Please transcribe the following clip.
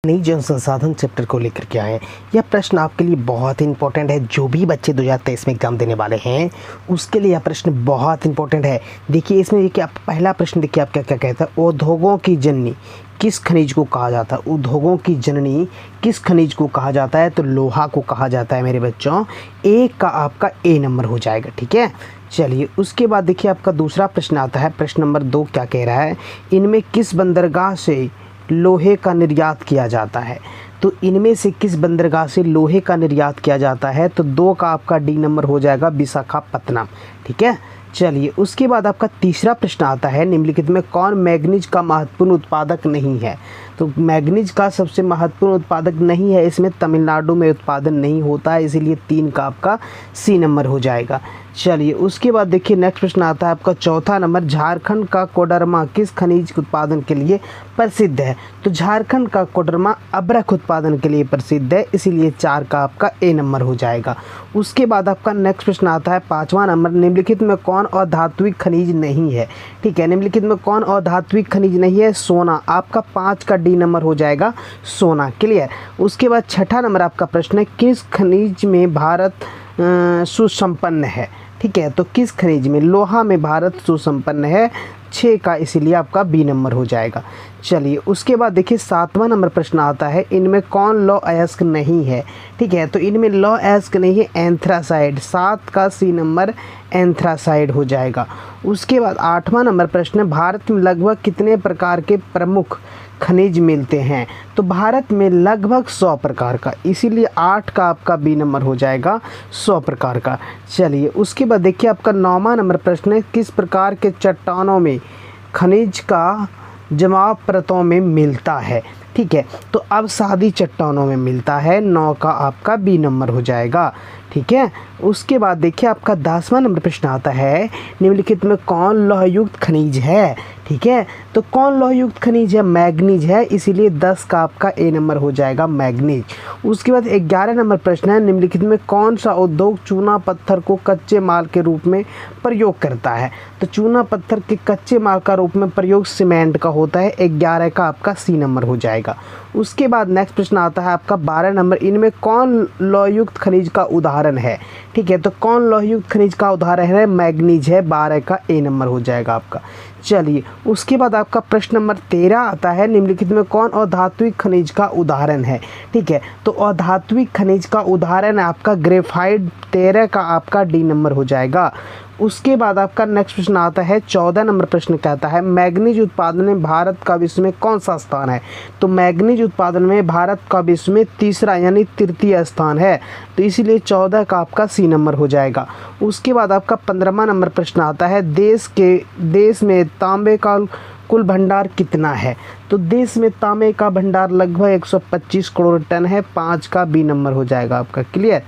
नई जन संसाधन चैप्टर को लेकर के आए हैं। यह प्रश्न आपके लिए बहुत इंपॉर्टेंट है। जो भी बच्चे 2023 में एग्जाम देने वाले हैं उसके लिए यह प्रश्न बहुत इंपॉर्टेंट है। देखिए इसमें देखिए आप पहला प्रश्न देखिए आप क्या क्या कहता है। उद्योगों की जननी किस खनिज को कहा जाता है? उद्योगों की जननी किस खनिज को कहा जाता है? तो लोहा को कहा जाता है मेरे बच्चों। एक का आपका ए नंबर हो जाएगा। ठीक है, चलिए उसके बाद देखिए आपका दूसरा प्रश्न आता है। प्रश्न नंबर 2 क्या कह रहा है? इनमें किस बंदरगाह से लोहे का निर्यात किया जाता है? तो इनमें से किस बंदरगाह से लोहे का निर्यात किया जाता है? तो 2 का आपका डी नंबर हो जाएगा विशाखापत्तनम। ठीक है, चलिए उसके बाद आपका तीसरा प्रश्न आता है। निम्नलिखित में कौन मैग्नीज का महत्वपूर्ण उत्पादक नहीं है? तो मैग्नीज का सबसे महत्वपूर्ण उत्पादक नहीं है, इसमें तमिलनाडु में उत्पादन नहीं होता है, इसीलिए 3 का आपका सी नंबर हो जाएगा। चलिए उसके बाद देखिए नेक्स्ट प्रश्न आता है आपका चौथा नंबर। झारखंड का कोडरमा किस खनिज के उत्पादन के लिए प्रसिद्ध है? तो झारखंड का कोडरमा अभ्रक उत्पादन के लिए प्रसिद्ध है, इसीलिए 4 का आपका ए नंबर हो जाएगा। उसके बाद आपका नेक्स्ट प्रश्न आता है 5वां नंबर। निम्नलिखित में कौन अधात्विक खनिज नहीं है? ठीक है, निम्नलिखित में कौन अधात्विक खनिज नहीं है? सोना। आपका 5 का डी नंबर हो जाएगा सोना। क्लियर। उसके बाद छठा नंबर आपका प्रश्न है किस खनिज में भारत सुसंपन्न है? ठीक है, तो किस खनिज में? लोहा में भारत सुसंपन्न है, 6 का, इसीलिए आपका बी नंबर हो जाएगा। चलिए उसके बाद देखिए 7वां नंबर प्रश्न आता है। इनमें कौन लौह अयस्क नहीं है? ठीक है, तो इनमें लौह अयस्क नहीं है एंथ्रासाइड, 7 का सी नंबर एंथ्रासाइड हो जाएगा। उसके बाद 8वां नंबर प्रश्न है भारत में लगभग कितने प्रकार के प्रमुख खनिज मिलते हैं? तो भारत में लगभग 100 प्रकार का, इसीलिए 8 का आपका बी नंबर हो जाएगा 100 प्रकार का। चलिए उसके बाद देखिए आपका 9वां नंबर प्रश्न है किस प्रकार के चट्टानों में खनिज का जमाव परतों में मिलता है? ठीक है, तो अब सादी चट्टानों में मिलता है, 9 का आपका बी नंबर हो जाएगा। ठीक है, उसके बाद देखिए आपका 10वां नंबर प्रश्न आता है। निम्नलिखित में कौन लौहयुक्त खनिज है? ठीक है, तो कौन लौहयुक्त खनिज है? मैग्नीज है, इसीलिए 10 का आपका ए नंबर हो जाएगा मैग्नीज। उसके बाद 11 नंबर प्रश्न है। निम्नलिखित में कौन सा उद्योग चूना पत्थर को कच्चे माल के रूप में प्रयोग करता है? तो चूना पत्थर के कच्चे माल का रूप में प्रयोग सीमेंट का होता है, 11 का आपका सी नंबर हो जाएगा। उसके बाद नेक्स्ट प्रश्न आता है आपका 12 नंबर। इनमें कौन लौहयुक्त खनिज का उदाहरण है? ठीक है, तो कौन लौहयुक्त खनिज का उदाहरण है? मैग्नीज है, 12 का ए नंबर हो जाएगा आपका। चलिए उसके बाद आपका प्रश्न नंबर 13 आता है। निम्नलिखित में कौन अधात्विक खनिज का उदाहरण है? ठीक है, तो अधात्विक खनिज का उदाहरण है आपका ग्रेफाइट, 13 का आपका डी नंबर हो जाएगा। उसके बाद आपका नेक्स्ट प्रश्न आता है 14 नंबर प्रश्न कहता है मैग्नीज उत्पादन में भारत का विश्व में कौन सा स्थान है? तो मैग्नीज उत्पादन में भारत का विश्व में तीसरा यानी तृतीय स्थान है, तो इसीलिए 14 का आपका सी नंबर हो जाएगा। उसके बाद आपका 15वां नंबर प्रश्न आता है देश में तांबे का कुल भंडार कितना है? तो देश में तांबे का भंडार लगभग 125 करोड़ टन है, 5 का बी नंबर हो जाएगा आपका। क्लियर।